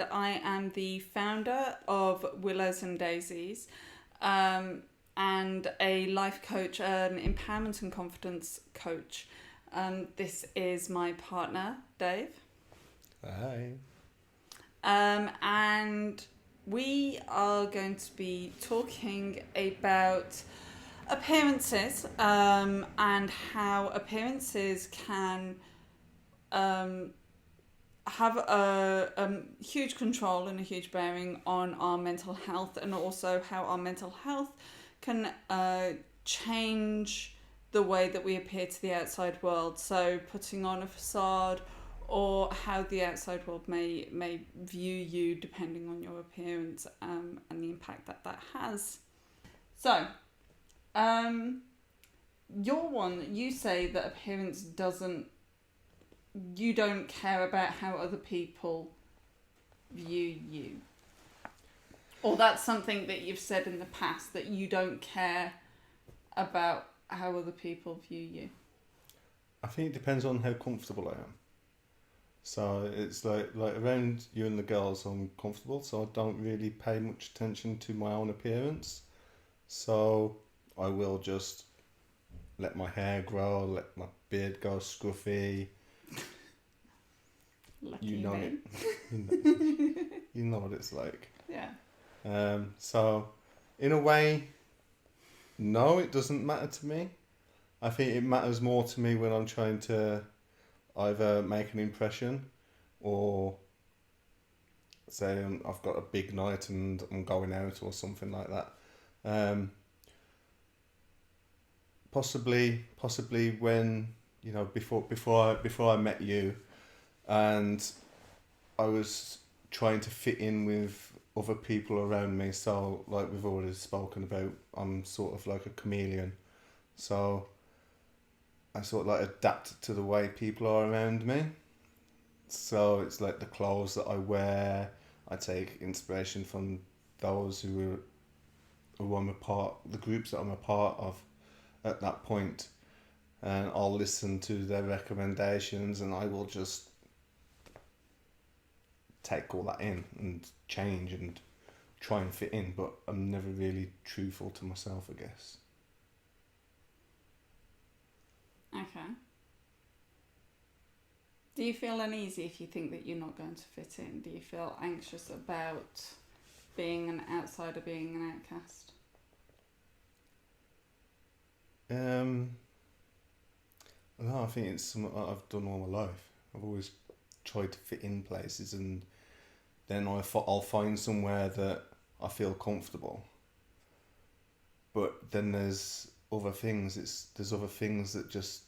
and I am the founder of Willows and Daisies, and a life coach, an empowerment and confidence coach. This is my partner, Dave. Hi. And we are going to be talking about appearances, and how appearances can have a huge control and a huge bearing on our mental health, and also how our mental health can change the way that we appear to the outside world. So putting on a facade, or how the outside world may view you depending on your appearance, and the impact that has. So, your one, you say that appearance you don't care about how other people view you. Or that's something that you've said in the past, that you don't care about how other people view you. I think it depends on how comfortable I am. So it's like around you and the girls, I'm comfortable, so I don't really pay much attention to my own appearance. So I will just let my hair grow, let my beard go scruffy. Lucky you know me. it. You know what it's like. Yeah. So in a way, no, it doesn't matter to me. I think it matters more to me when I'm trying to either make an impression, or say I've got a big night and I'm going out or something like that. Possibly when, you know, before I met you, and I was trying to fit in with other people around me. So like we've already spoken about, I'm sort of like a chameleon. So I sort of like adapt to the way people are around me. So it's like the clothes that I wear, I take inspiration from those who I'm a part, the groups that I'm a part of at that point, and I'll listen to their recommendations, and I will just take all that in and change and try and fit in, but I'm never really truthful to myself, I guess. Okay. Do you feel uneasy if you think that you're not going to fit in? Do you feel anxious about being an outsider, being an outcast? No, I think it's something that I've done all my life. I've always tried to fit in places, and then I'll find somewhere that I feel comfortable. But then there's other things. There's other things that just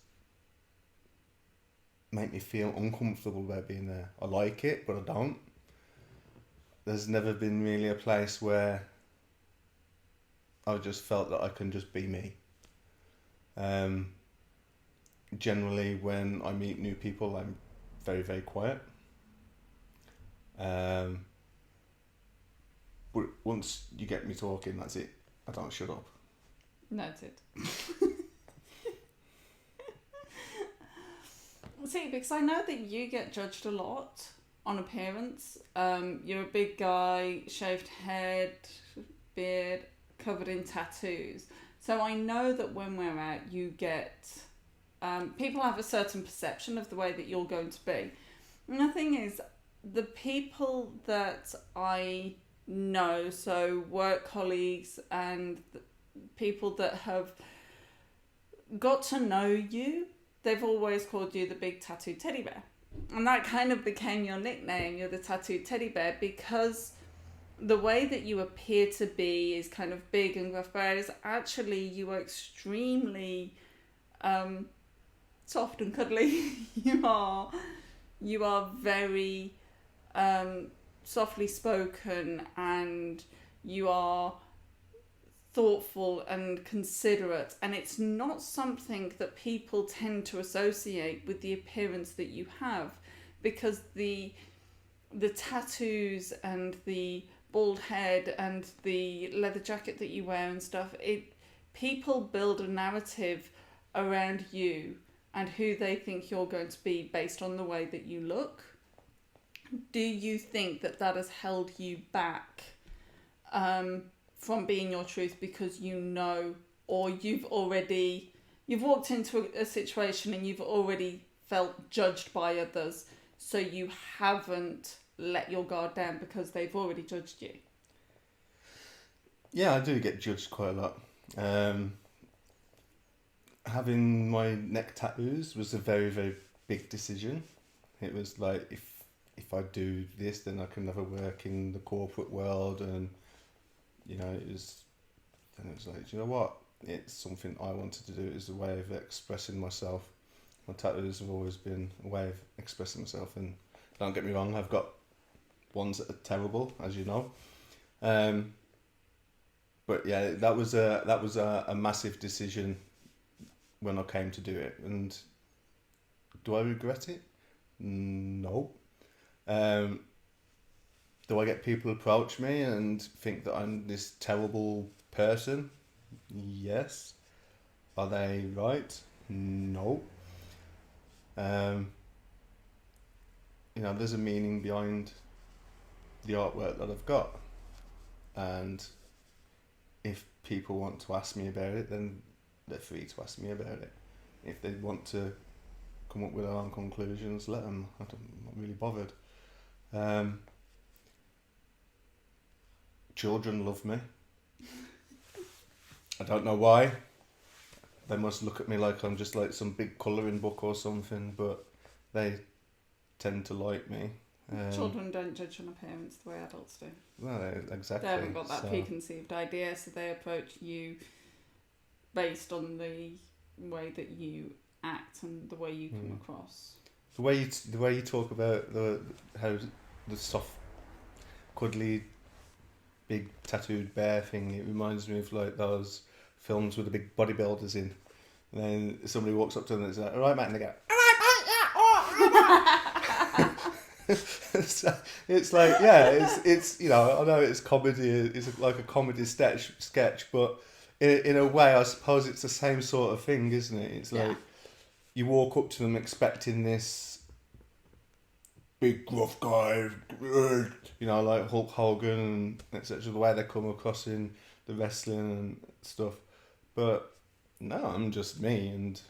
make me feel uncomfortable about being there. I like it, but I don't. There's never been really a place where I just felt that I can just be me. Generally, when I meet new people, I'm very, very quiet. But once you get me talking, that's it. I don't shut up. Noted. See, because I know that you get judged a lot on appearance. You're a big guy, shaved head, beard, covered in tattoos. So I know that when we're out, you get... people have a certain perception of the way that you're going to be. And the thing is, the people that I know, so work colleagues and people that have got to know you, they've always called you the big tattooed teddy bear. And that kind of became your nickname, you're the tattooed teddy bear, because the way that you appear to be is kind of big and gruff, whereas actually you are extremely soft and cuddly. You are very softly spoken, and you are thoughtful and considerate, and it's not something that people tend to associate with the appearance that you have, because the tattoos and the bald head and the leather jacket that you wear and stuff, people build a narrative around you and who they think you're going to be based on the way that you look. do you think that has held you back from being your truth because you know, or you've walked into a situation and you've already felt judged by others, so you haven't let your guard down because they've already judged you? Yeah, I do get judged quite a lot. Having my neck tattoos was a very, very big decision. It was like, if I do this, then I can never work in the corporate world, and it was like, do you know what? It's something I wanted to do. It was a way of expressing myself. My tattoos have always been a way of expressing myself, and don't get me wrong, I've got ones that are terrible, as you know. But yeah, that was a massive decision when I came to do it. And do I regret it? No. Do I get people approach me and think that I'm this terrible person? Yes. Are they right? No. There's a meaning behind the artwork that I've got, and if people want to ask me about it, then they're free to ask me about it. If they want to come up with their own conclusions, let them. I'm not really bothered. Children love me. I don't know why. They must look at me like I'm just like some big colouring book or something, but they tend to like me. Children don't judge on appearance the way adults do. Well, exactly. They haven't got that preconceived idea, so they approach you based on the way that you act and the way you come across. The way you talk about how the soft, cuddly, big tattooed bear thing, it reminds me of like those films with the big bodybuilders in, and then somebody walks up to them and it's like, "All right, mate," and they go, "All right, mate, yeah, all right." It's like, yeah, it's I know it's comedy, it's like a comedy sketch, but in a way, I suppose it's the same sort of thing, isn't it? It's like you walk up to them expecting this big gruff guy, like Hulk Hogan and etc. The way they come across in the wrestling and stuff, but no, I'm just me, and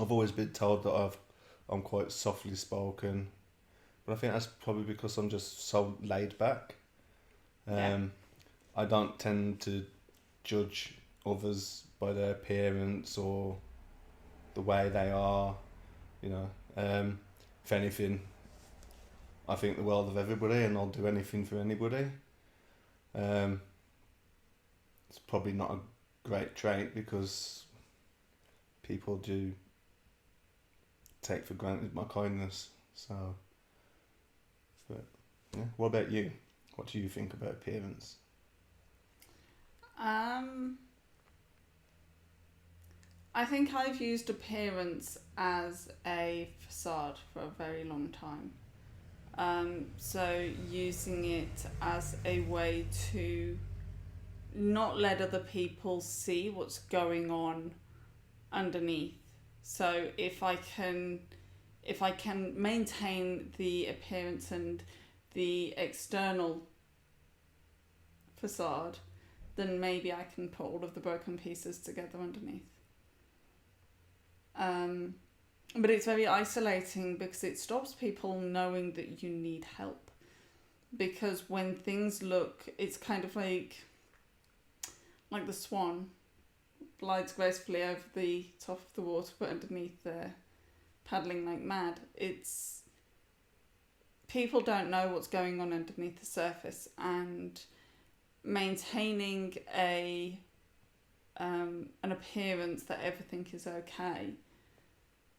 I've always been told that I'm quite softly spoken, but I think that's probably because I'm just so laid back. I don't tend to judge others by their appearance or the way they are, if anything, I think the world of everybody, and I'll do anything for anybody. It's probably not a great trait because people do take for granted my kindness. So, but yeah. What about you? What do you think about appearance? I think I've used appearance as a facade for a very long time. So using it as a way to not let other people see what's going on underneath. So if I can maintain the appearance and the external facade, then maybe I can put all of the broken pieces together underneath. But it's very isolating because it stops people knowing that you need help. Because when things look, it's kind of like the swan glides gracefully over the top of the water, but underneath they're paddling like mad. It's people don't know what's going on underneath the surface, and maintaining an appearance that everything is okay,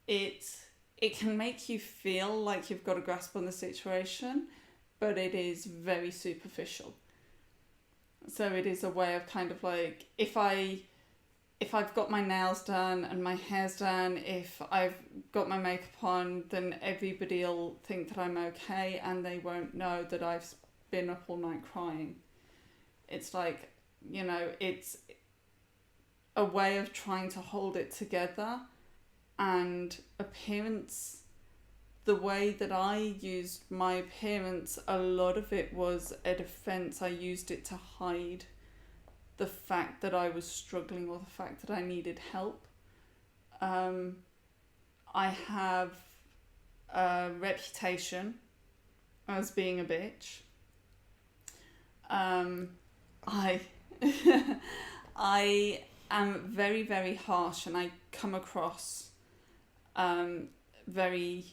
it can make you feel like you've got a grasp on the situation, but it is very superficial. So it is a way of kind of like, if I've got my nails done and my hair's done, if I've got my makeup on, then everybody will think that I'm okay, and they won't know that I've been up all night crying. It's like, it's a way of trying to hold it together, and appearance the way that I used my appearance, a lot of it was a defense. I used it to hide the fact that I was struggling or the fact that I needed help. I have a reputation as being a bitch. I I am very, very harsh, and I come across very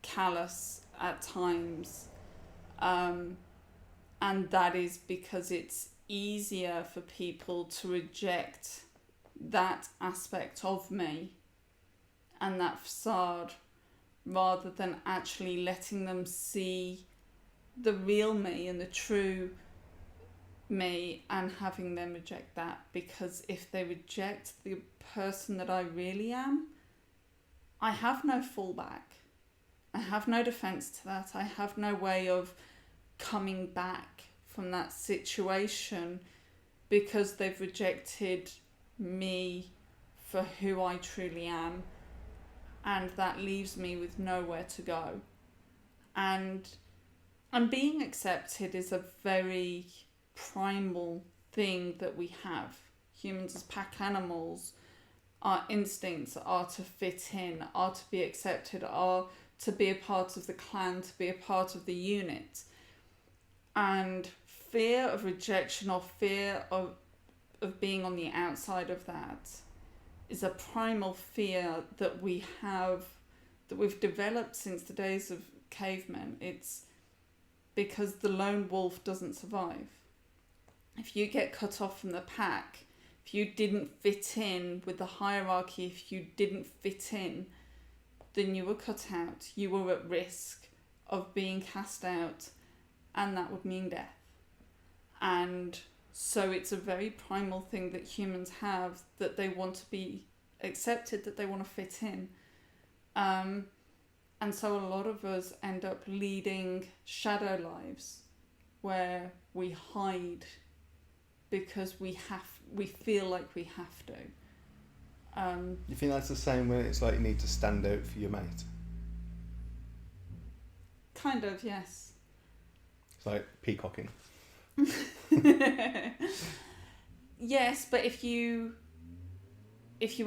callous at times, and that is because it's easier for people to reject that aspect of me and that facade rather than actually letting them see the real me and the true me, and having them reject that. Because if they reject the person that I really am, I have no fallback. I have no defense to that. I have no way of coming back from that situation, because they've rejected me for who I truly am, and that leaves me with nowhere to go. And being accepted is a very primal thing that we have. Humans as pack animals, our instincts are to fit in, are to be accepted, are to be a part of the clan, to be a part of the unit. And fear of rejection or fear of being on the outside of that is a primal fear that we have, that we've developed since the days of cavemen. It's because the lone wolf doesn't survive. If you get cut off from the pack, if you didn't fit in with the hierarchy, if you didn't fit in, then you were cut out. You were at risk of being cast out, and that would mean death. And so it's a very primal thing that humans have, that they want to be accepted, that they want to fit in. And so a lot of us end up leading shadow lives where we hide because we feel like we have to. You think that's the same when it's like you need to stand out for your mate? Kind of, yes. It's like peacocking. Yes, but if you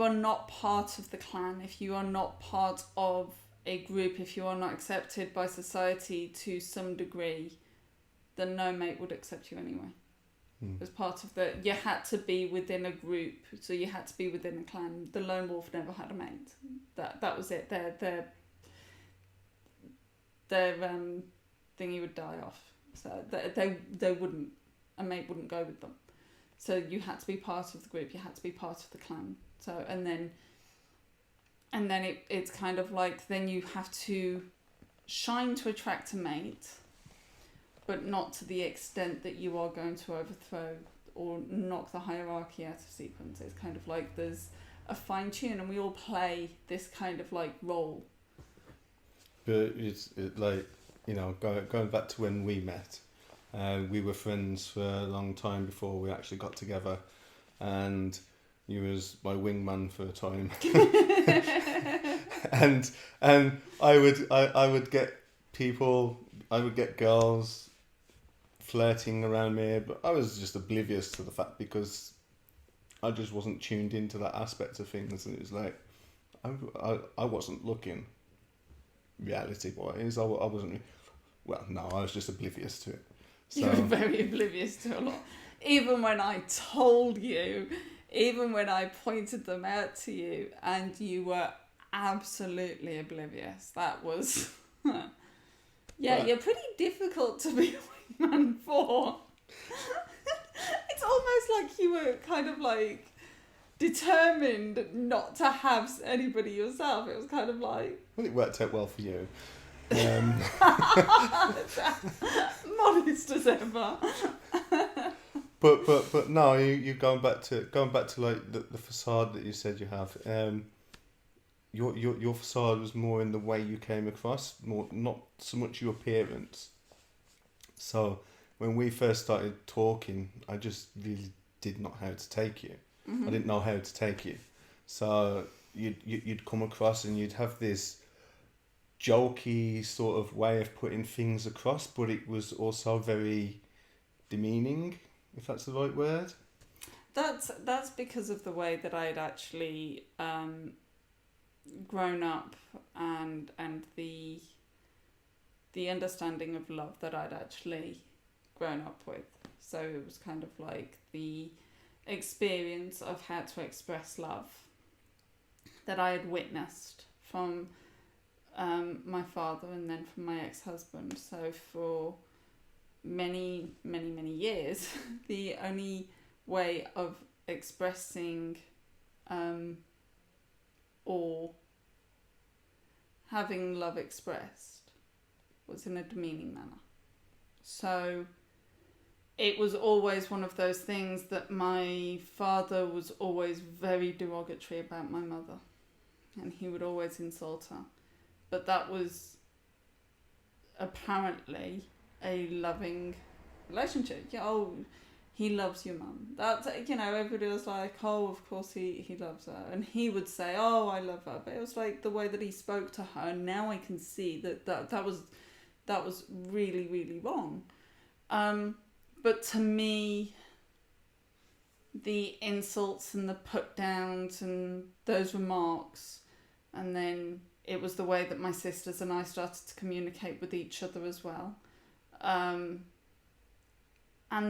are not part of the clan, if you are not part of a group, if you are not accepted by society to some degree, then no mate would accept you anyway. As part of you had to be within a group, so you had to be within a clan. The lone wolf never had a mate. That was it. Their thingy would die off. So they wouldn't, a mate wouldn't go with them. So you had to be part of the group. You had to be part of the clan. So and then it's kind of like, then you have to shine to attract a mate, but not to the extent that you are going to overthrow or knock the hierarchy out of sequence. It's kind of like there's a fine tune, and we all play this kind of like role. But it's like, you know, going back to when we met, we were friends for a long time before we actually got together, and you was my wingman for a time. and I would get people, I would get girls flirting around me, but I was just oblivious to the fact, because I just wasn't tuned into that aspect of things, and it was like I wasn't looking reality wise. I wasn't. Well, no, I was just oblivious to it. So, you were very oblivious to a lot. Even when I told you, even when I pointed them out to you, and you were absolutely oblivious. That was yeah, but you're pretty difficult to be a wingman for. It's almost like you were kind of like determined not to have anybody yourself. It was kind of like, well, it worked out well for you. Modest as ever. But no, you going back to like the facade that you said you have. Your facade was more in the way you came across, more not so much your appearance. So when we first started talking, I just really did not know how to take you. Mm-hmm. I didn't know how to take you. So you'd come across and you'd have this jokey sort of way of putting things across, but it was also very demeaning, if that's the right word. That's because of the way that I'd actually grown up, and the understanding of love that I'd actually grown up with. So it was kind of like the experience of how to express love that I had witnessed from my father and then from my ex-husband. So for many, many, many years, the only way of expressing or having love expressed was in a demeaning manner. So it was always one of those things that my father was always very derogatory about my mother, and he would always insult her. But that was apparently a loving relationship. Yeah, oh, he loves your mum. That's, everybody was like, oh, of course he loves her. And he would say, oh, I love her. But it was like the way that he spoke to her. Now I can see that was really, really wrong. But to me, the insults and the put downs and those remarks, and then it was the way that my sisters and I started to communicate with each other as well. And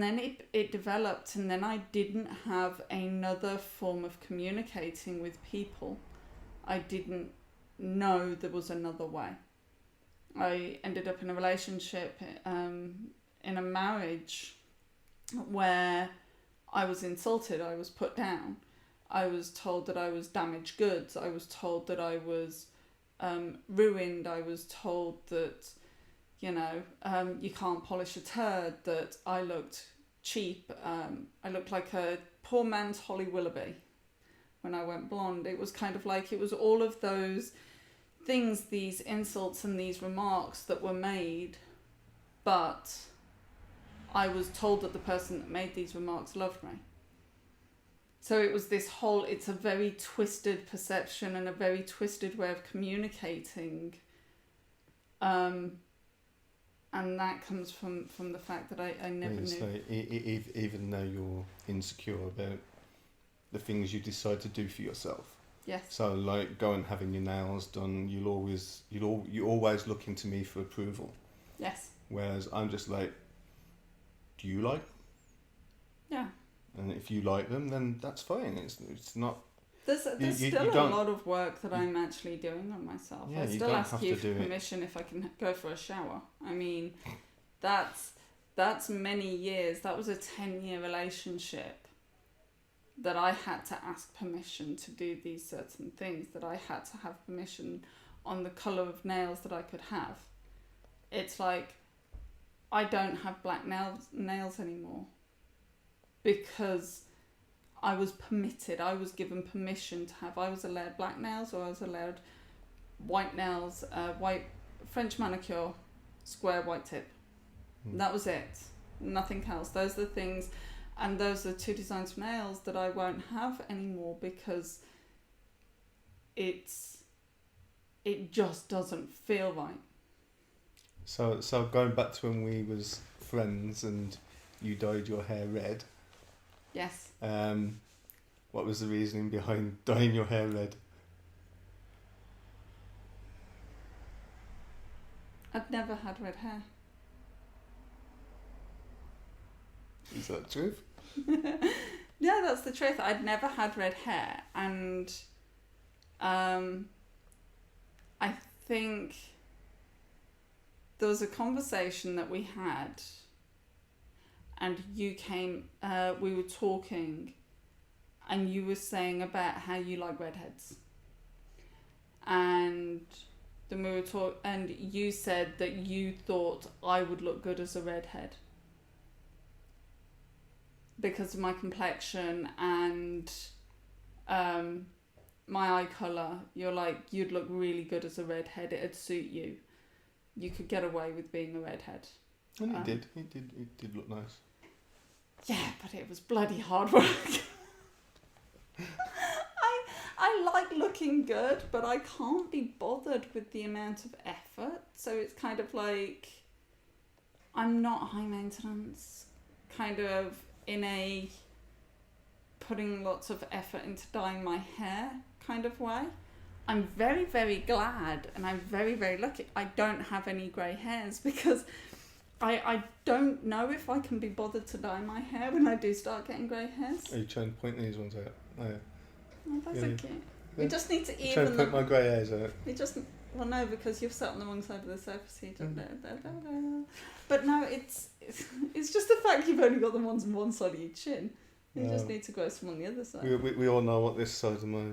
then it developed, and then I didn't have another form of communicating with people. I didn't know there was another way. I ended up in a relationship, in a marriage, where I was insulted, I was put down. I was told that I was damaged goods. I was told that I was ruined. I was told that you can't polish a turd, that I looked cheap. I looked like a poor man's Holly Willoughby when I went blonde. It was kind of like, it was all of those things, these insults and these remarks that were made, but I was told that the person that made these remarks loved me. So it was this whole, it's a very twisted perception and a very twisted way of communicating. And that comes from the fact that I never knew. So even though you're insecure about the things you decide to do for yourself. Yes. So like going having your nails done, you're always looking to me for approval. Yes. Whereas I'm just like, do you like? Yeah. And if you like them, then that's fine. It's not. There's still a lot of work that I'm actually doing on myself. Yeah, I still ask you for permission if I can go for a shower. I mean, that's many years. That was a 10-year relationship that I had to ask permission to do these certain things, that I had to have permission on the colour of nails that I could have. It's like, I don't have black nails anymore because I was permitted, I was given permission to have, I was allowed black nails, or I was allowed white nails, white French manicure, square white tip. That was it. Nothing else. Those are the things, and those are two designs for nails that I won't have anymore because it just doesn't feel right. So going back to when we was friends and you dyed your hair red. Yes. What was the reasoning behind dyeing your hair red? I'd never had red hair. Is that the truth? Yeah, that's the truth. I'd never had red hair, and I think there was a conversation that we had, and you came, we were talking, and you were saying about how you like redheads. And then we were talking, and you said that you thought I would look good as a redhead because of my complexion and my eye colour. You're like, you'd look really good as a redhead. It'd suit you. You could get away with being a redhead. And it did. It did look nice. Yeah, but it was bloody hard work. I like looking good, but I can't be bothered with the amount of effort effort. So it's kind of like I'm not high maintenance, kind of in a putting lots of effort into dyeing my hair kind of way. I'm very, very glad and I'm very, very lucky I don't have any grey hairs, because I don't know if I can be bothered to dye my hair when I do start getting grey hairs. Are you trying to point these ones out? Oh, yeah. Oh, that's Yeah. okay. We just need to Trying even to point them. my grey hairs out. We just, well, no, because you've sat on the wrong side of the sofa seat. But no, it's just the fact you've only got them on one side of your chin. You just need to grow some on the other side. We all know what this side of my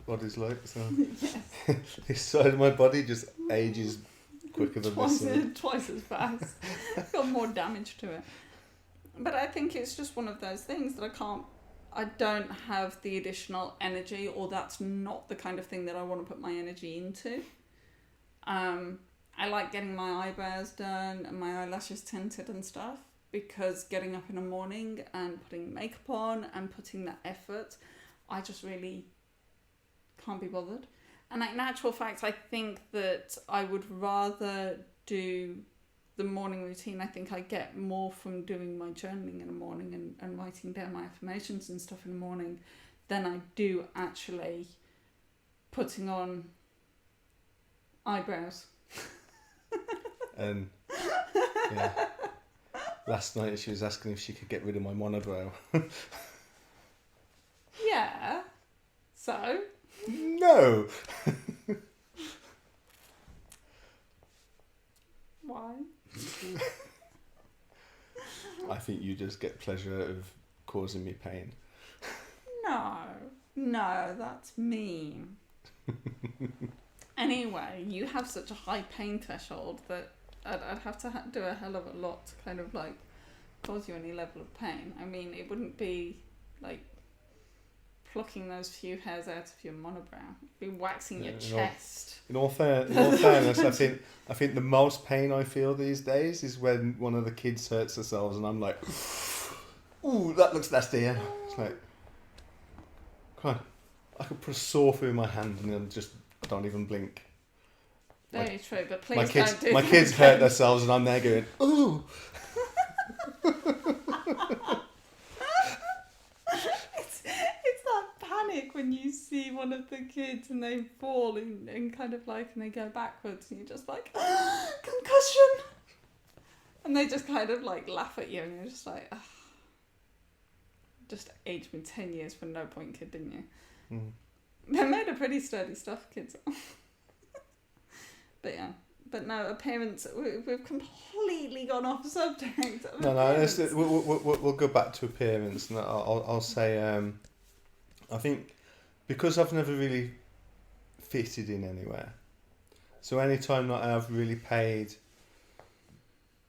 body's like, so Yes. this side of my body just ages quicker than this side. Twice as fast. Got more damage to it. But I think it's just one of those things that I don't have the additional energy, or that's not the kind of thing that I want to put my energy into. I like getting my eyebrows done and my eyelashes tinted and stuff, because getting up in the morning and putting makeup on and putting that effort, I just really can't be bothered. And in actual fact, I think that I would rather do the morning routine. I think I get more from doing my journaling in the morning and writing down my affirmations and stuff in the morning than I do actually putting on eyebrows. And yeah, last night she was asking if she could get rid of my monobrow. Yeah. So? No. Why? I think you just get pleasure out of causing me pain. No, that's mean. Anyway, you have such a high pain threshold that I'd have to do a hell of a lot to kind of like cause you any level of pain. I mean, it wouldn't be like plucking those few hairs out of your monobrow. It'd be waxing your chest. In all fairness, I think the most pain I feel these days is when one of the kids hurts themselves and I'm like, ooh, that looks nasty. Yeah. It's like, come on, I could put a saw through my hand and then just don't even blink. Very true, but please don't do my kids hurt themselves and I'm there going, ooh. It's that panic when you see one of the kids and they fall and kind of like, and they go backwards and you're just like, concussion! And they just kind of like laugh at you and you're just like, ugh. Just aged me 10 years for no point, kid, didn't you? Mm. They're made of pretty sturdy stuff, kids. But yeah. But no, appearance, we've completely gone off subject. We'll go back to appearance. And I'll say, I think because I've never really fitted in anywhere, so any time that I've really paid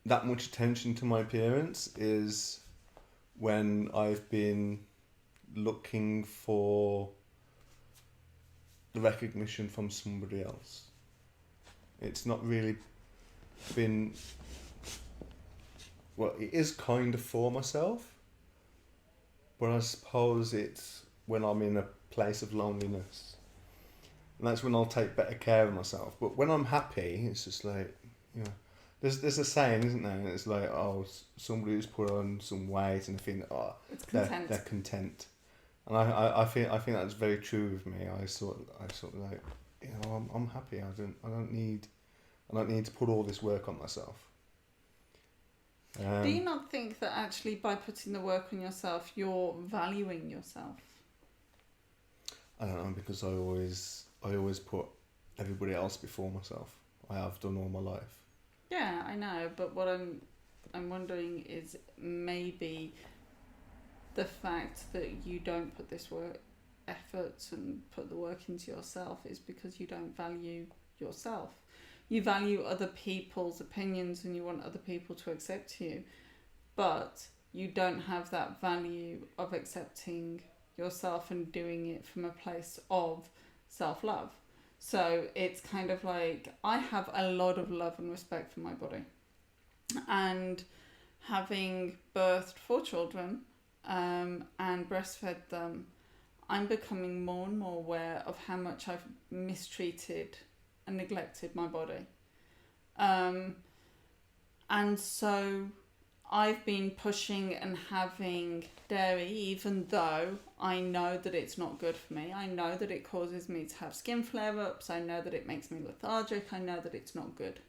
that much attention to my appearance is when I've been looking for the recognition from somebody else. It's not really been, well, it is kind of for myself, but I suppose it's when I'm in a place of loneliness. And that's when I'll take better care of myself. But when I'm happy, it's just like, you know, there's a saying, isn't there? It's like, oh, somebody who's put on some weight and they think, oh, they're content. And I think that's very true with me. I sort of like, you know, I'm happy. I don't need to put all this work on myself. Do you not think that actually by putting the work on yourself, you're valuing yourself? I don't know, because I always put everybody else before myself. I have done all my life. Yeah, I know, but what I'm wondering is maybe the fact that you don't put this effort and put the work into yourself is because you don't value yourself. You value other people's opinions and you want other people to accept you, but you don't have that value of accepting yourself and doing it from a place of self-love. So it's kind of like, I have a lot of love and respect for my body, and having birthed 4 children and breastfed them, I'm becoming more and more aware of how much I've mistreated and neglected my body. And so I've been pushing and having dairy, even though I know that it's not good for me. I know that it causes me to have skin flare-ups. I know that it makes me lethargic. I know that it's not good.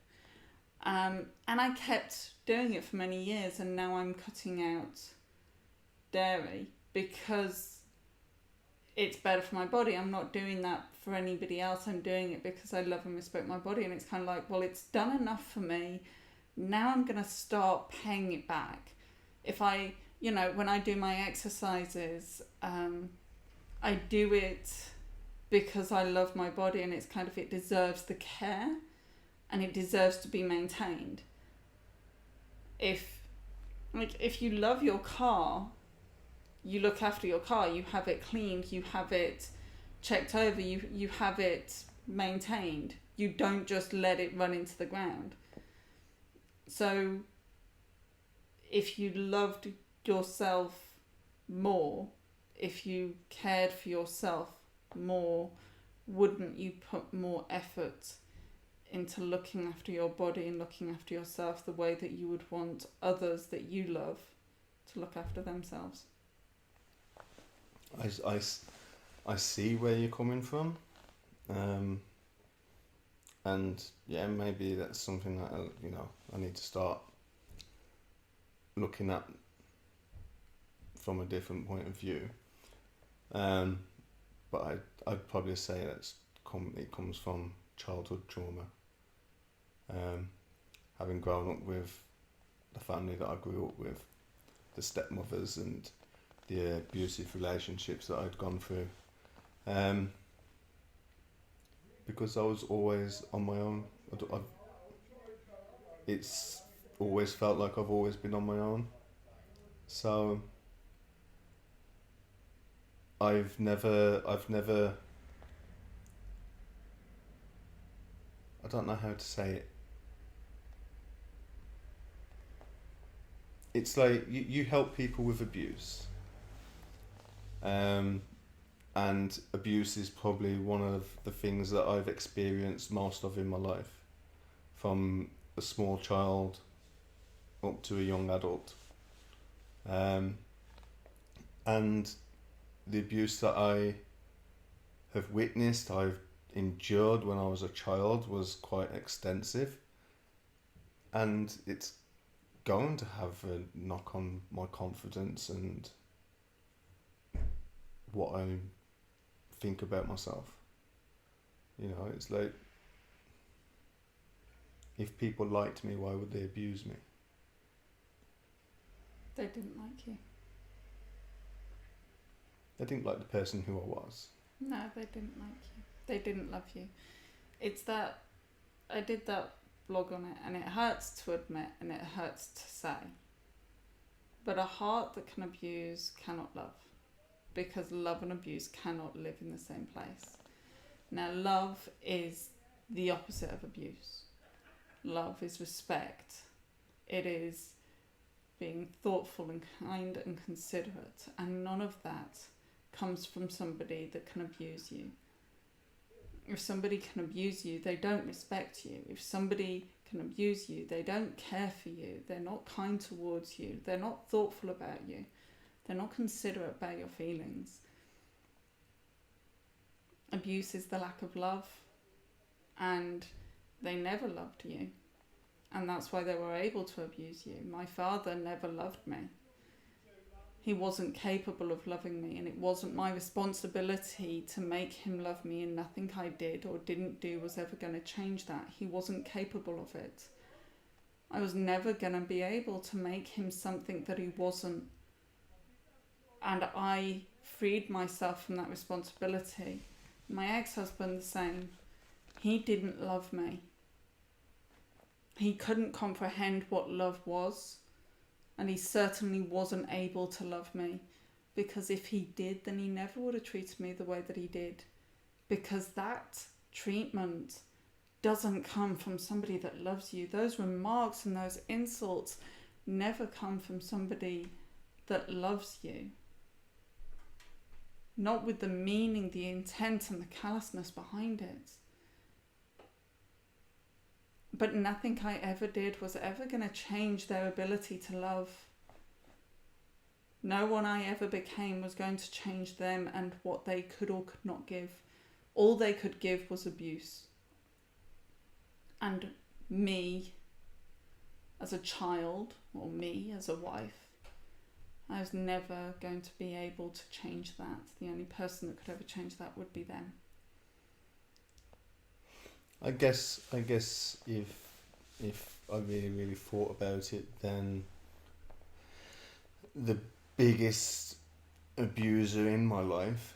And I kept doing it for many years, and now I'm cutting out dairy because it's better for my body. I'm not doing that for anybody else. I'm doing it because I love and respect my body, and it's kind of like, well, it's done enough for me. Now I'm going to start paying it back. If I, when I do my exercises, I do it because I love my body, and it's kind of, it deserves the care and it deserves to be maintained. If you love your car, you look after your car, you have it cleaned, you have it checked over, you have it maintained. You don't just let it run into the ground. So if you loved yourself more, if you cared for yourself more, wouldn't you put more effort into looking after your body and looking after yourself the way that you would want others that you love to look after themselves? I see where you're coming from. And yeah, maybe that's something that I need to start looking at from a different point of view. But I'd probably say it comes from childhood trauma. Having grown up with the family that I grew up with, the stepmothers and the abusive relationships that I'd gone through. Because I was always on my own. It's always felt like I've always been on my own. So I've never, I don't know how to say it. It's like you help people with abuse. And abuse is probably one of the things that I've experienced most of in my life, from a small child up to a young adult. And the abuse that I have witnessed, I've endured when I was a child, was quite extensive. And it's going to have a knock on my confidence and what I think about myself. It's like, if people liked me, why would they abuse me? They didn't like you. They didn't like the person who I was. No, they didn't like you. They didn't love you. It's that, I did that blog on it, and it hurts to admit and it hurts to say, but a heart that can abuse cannot love, because love and abuse cannot live in the same place. Now, love is the opposite of abuse. Love is respect. It is being thoughtful and kind and considerate, and none of that comes from somebody that can abuse you. If somebody can abuse you, they don't respect you. If somebody can abuse you, they don't care for you. They're not kind towards you. They're not thoughtful about you. They're not considerate about your feelings. Abuse is the lack of love, and they never loved you, and that's why they were able to abuse you. My father never loved me. He wasn't capable of loving me, and it wasn't my responsibility to make him love me, and nothing I did or didn't do was ever going to change that. He wasn't capable of it. I was never going to be able to make him something that he wasn't. And I freed myself from that responsibility. My ex-husband, the same. He didn't love me. He couldn't comprehend what love was. And he certainly wasn't able to love me. Because if he did, then he never would have treated me the way that he did. Because that treatment doesn't come from somebody that loves you. Those remarks and those insults never come from somebody that loves you. Not with the meaning, the intent and the callousness behind it. But nothing I ever did was ever going to change their ability to love. No one I ever became was going to change them and what they could or could not give. All they could give was abuse. And me as a child, or me as a wife, I was never going to be able to change that. The only person that could ever change that would be them. I guess if I really thought about it, then the biggest abuser in my life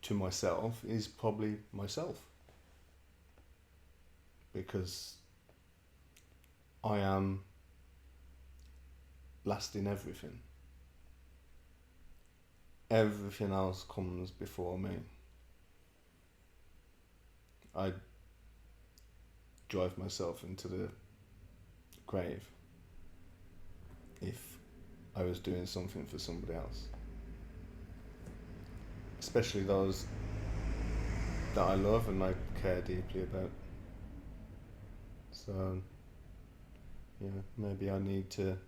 to myself is probably myself, because I am last in everything. Everything else comes before me. I drive myself into the grave if I was doing something for somebody else, especially those that I love and I care deeply about. So yeah, maybe I need to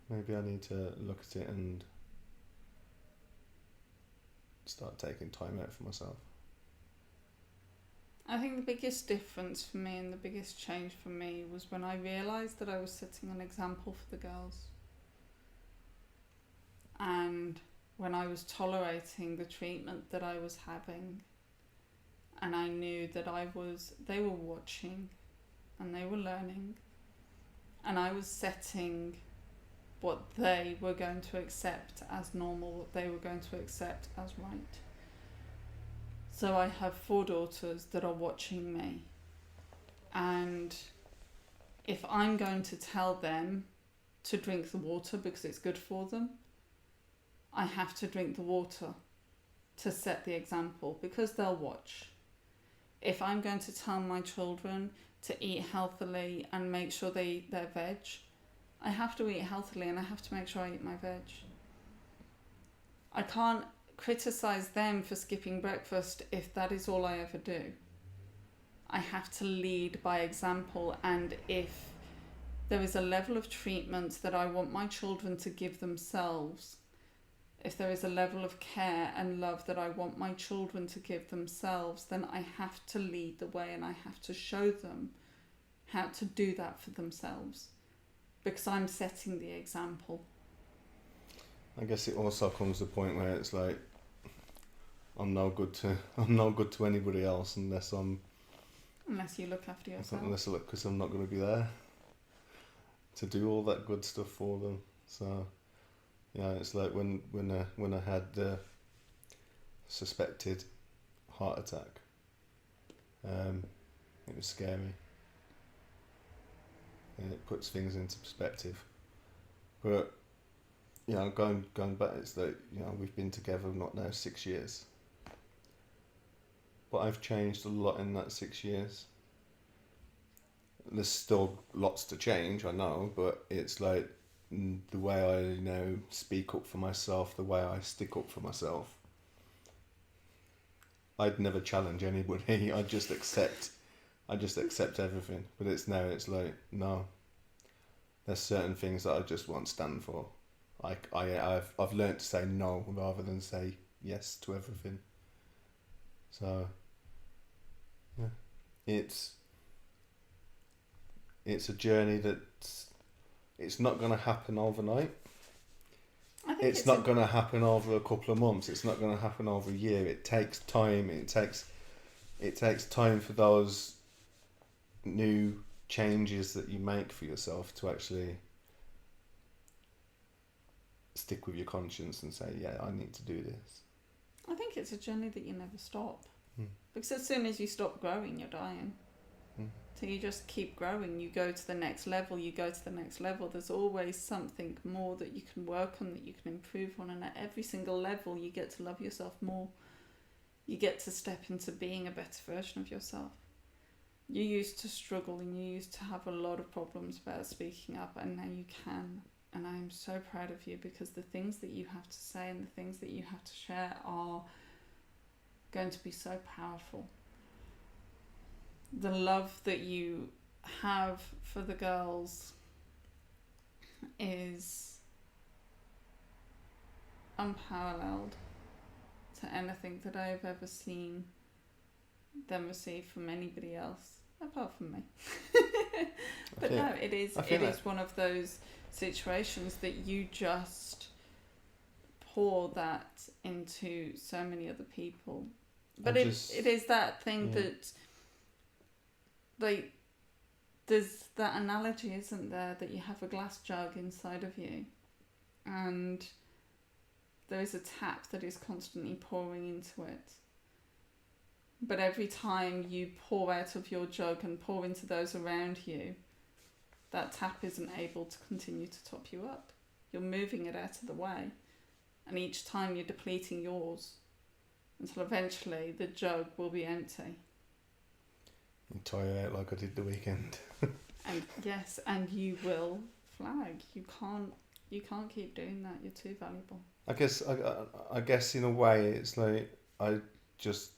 look at it and start taking time out for myself. I think the biggest difference for me and the biggest change for me was when I realised that I was setting an example for the girls. And when I was tolerating the treatment that I was having, and I knew that they were watching and they were learning, and I was setting what they were going to accept as normal, what they were going to accept as right. So I have 4 daughters that are watching me, and if I'm going to tell them to drink the water because it's good for them, I have to drink the water to set the example, because they'll watch. If I'm going to tell my children to eat healthily and make sure they eat their veg, I have to eat healthily and I have to make sure I eat my veg. I can't criticise them for skipping breakfast if that is all I ever do. I have to lead by example, and if there is a level of treatment that I want my children to give themselves, if there is a level of care and love that I want my children to give themselves, then I have to lead the way and I have to show them how to do that for themselves, because I'm setting the example. I guess it also comes to the point where it's like, I'm no good to anybody else unless you look after yourself. Because I'm not going to be there to do all that good stuff for them. So yeah, it's like when I had the suspected heart attack, it was scary. And it puts things into perspective. But going back, it's like, we've been together not now 6 years. But I've changed a lot in that 6 years. There's still lots to change, I know, but it's like the way I speak up for myself, the way I stick up for myself. I'd never challenge anybody. I just accept everything. But it's like, no, there's certain things that I just won't stand for. I've learned to say no rather than say yes to everything. So yeah, it's a journey that it's not going to happen overnight. It's not going to happen over a couple of months. It's not going to happen over a year. It takes time. It takes time for those new changes that you make for yourself to actually stick with your conscience and say, yeah, I need to do this. I think it's a journey that you never stop. Because as soon as you stop growing, you're dying. So you just keep growing. You go to the next level. There's always something more that you can work on, that you can improve on. And at every single level, you get to love yourself more. You get to step into being a better version of yourself. You used to struggle and you used to have a lot of problems about speaking up, and now you can. And I am so proud of you, because the things that you have to say and the things that you have to share are going to be so powerful. the love that you have for the girls is unparalleled to anything that I've ever seen them receive from anybody else apart from me. But no, it is one of those situations that you just pour that into so many other people. But it is that thing that there's that analogy, isn't there, that you have a glass jug inside of you and there is a tap that is constantly pouring into it. But every time you pour out of your jug and pour into those around you, that tap isn't able to continue to top you up. You're moving it out of the way. And each time you're depleting yours until eventually the jug will be empty. You tire out like I did the weekend. And yes, and you will flag. You can't keep doing that. You're too valuable. I guess in a way it's like I just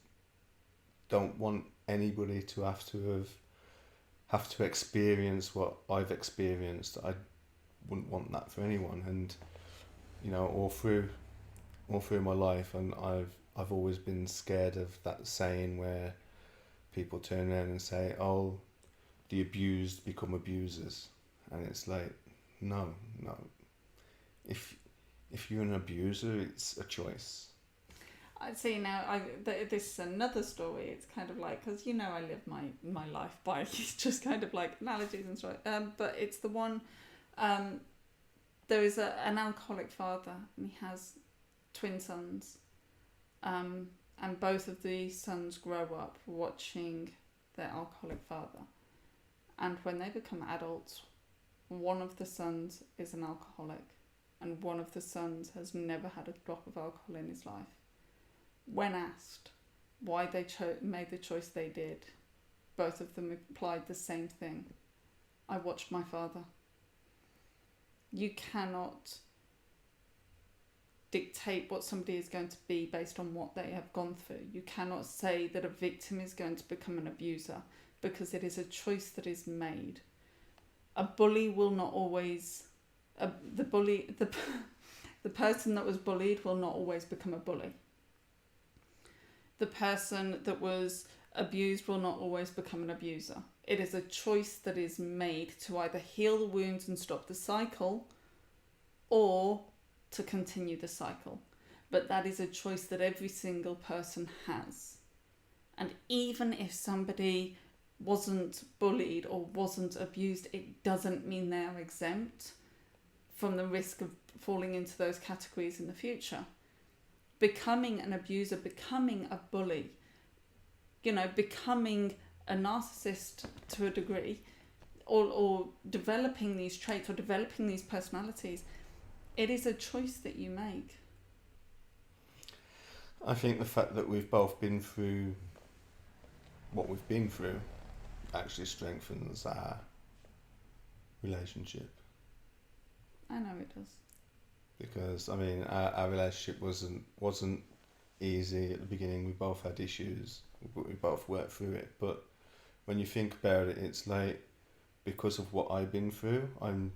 don't want anybody to have to experience what I've experienced. I wouldn't want that for anyone, and you know, all through my life, and I've always been scared of that saying where people turn around and say, "Oh, the abused become abusers," and it's like, no. If you're an abuser, it's a choice. I see now. This is another story. It's kind of like, because you know I live my life by just kind of like analogies and stuff. But it's the one. There is an alcoholic father, and he has twin sons. And both of the sons grow up watching their alcoholic father. And when they become adults, one of the sons is an alcoholic, and one of the sons has never had a drop of alcohol in his life. When asked why they made the choice they did, both of them replied the same thing. I watched my father. You cannot dictate what somebody is going to be based on what they have gone through. You cannot say that a victim is going to become an abuser, because it is a choice that is made. A bully will not always... the person that was bullied will not always become a bully. The person that was abused will not always become an abuser. It is a choice that is made to either heal the wounds and stop the cycle, or to continue the cycle. But that is a choice that every single person has. And even if somebody wasn't bullied or wasn't abused, it doesn't mean they are exempt from the risk of falling into those categories in the future. Becoming an abuser, becoming a bully, becoming a narcissist to a degree, or developing these traits or developing these personalities, it is a choice that you make. I think the fact that we've both been through what we've been through actually strengthens our relationship. I know it does. Because I mean, our relationship wasn't easy at the beginning. We both had issues, but we both worked through it. But when you think about it, it's like, because of what I've been through, I'm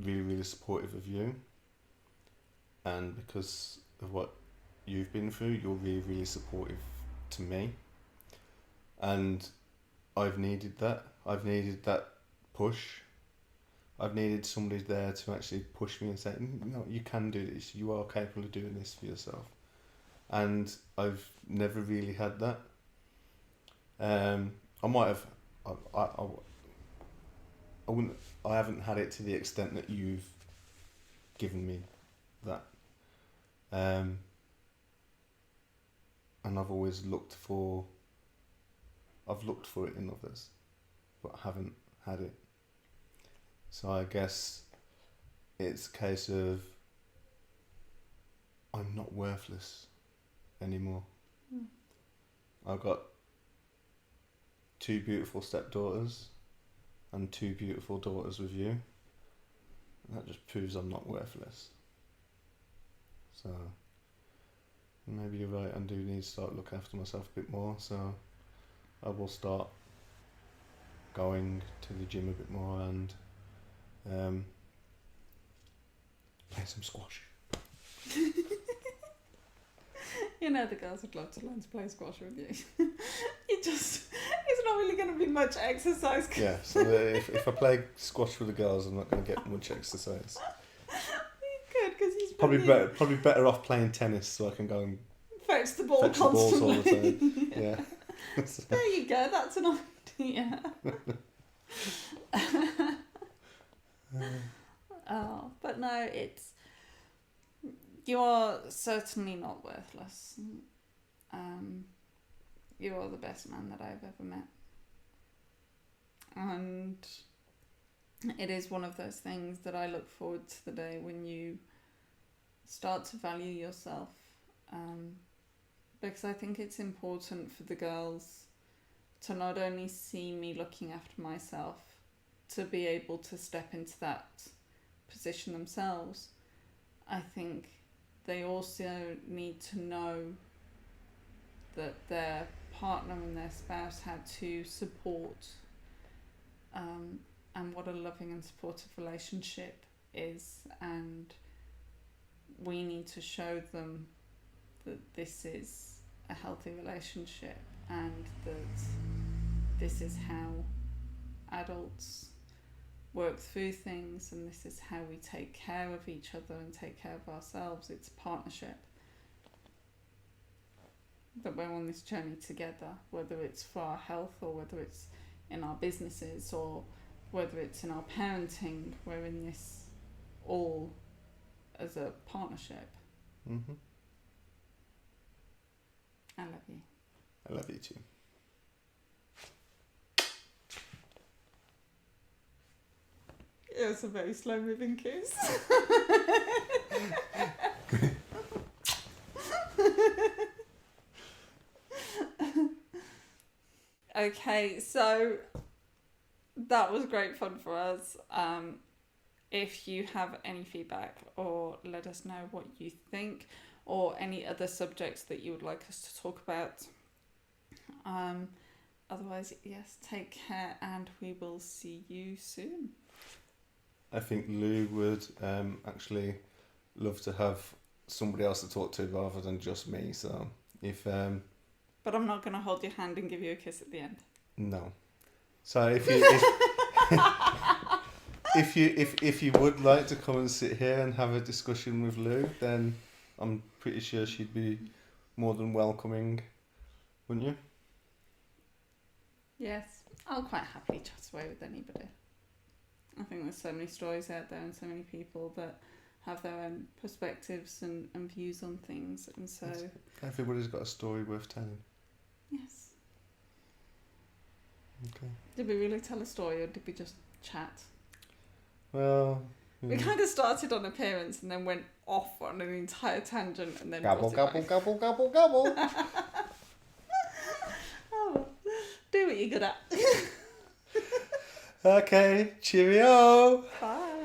really, really supportive of you, and because of what you've been through, you're really, really supportive to me. And I've needed that. I've needed that push. I've needed somebody there to actually push me and say, no, you can do this. You are capable of doing this for yourself. And I've never really had that. I might have. I haven't had it to the extent that you've given me that. And I've always looked for it in others, but haven't had it. So I guess it's a case of I'm not worthless anymore. I've got 2 beautiful stepdaughters and 2 beautiful daughters with you. And that just proves I'm not worthless. So maybe you're right, I do need to start looking after myself a bit more. So I will start going to the gym a bit more and play some squash. You know the girls would love to learn to play squash with you. It's not really going to be much exercise. Yeah, so if I play squash with the girls, I'm not going to get much exercise. Good, because he's Probably better off playing tennis, so I can go and fetch the ball fetch the balls constantly. all the time. Yeah. There you go, that's an idea. Oh, but no, you are certainly not worthless. You are the best man that I've ever met. And it is one of those things that I look forward to the day when you start to value yourself. Because I think it's important for the girls to not only see me looking after myself, to be able to step into that position themselves. I think they also need to know that their partner and their spouse had to support, and what a loving and supportive relationship is, and we need to show them that this is a healthy relationship and that this is how adults work through things, and this is how we take care of each other and take care of ourselves. It's a partnership, that we're on this journey together, whether it's for our health or whether it's in our businesses or whether it's in our parenting. We're in this all as a partnership. Mm-hmm. I love you. I love you too. It was a very slow moving kiss. Okay, so that was great fun for us. If you have any feedback, or let us know what you think, or any other subjects that you would like us to talk about. Otherwise, yes, take care, and we will see you soon. I think Lou would actually love to have somebody else to talk to rather than just me. So if but I'm not going to hold your hand and give you a kiss at the end. No. So if you would like to come and sit here and have a discussion with Lou, then I'm pretty sure she'd be more than welcoming, wouldn't you? Yes, I'll quite happily chat away with anybody. I think there's so many stories out there and so many people that have their own perspectives and views on things, and so everybody's got a story worth telling. Yes. Okay. Did we really tell a story, or did we just chat? Well, we kind of started on appearance and then went off on an entire tangent and then gobble. Oh, do what you're good at. Okay, cheerio. Bye.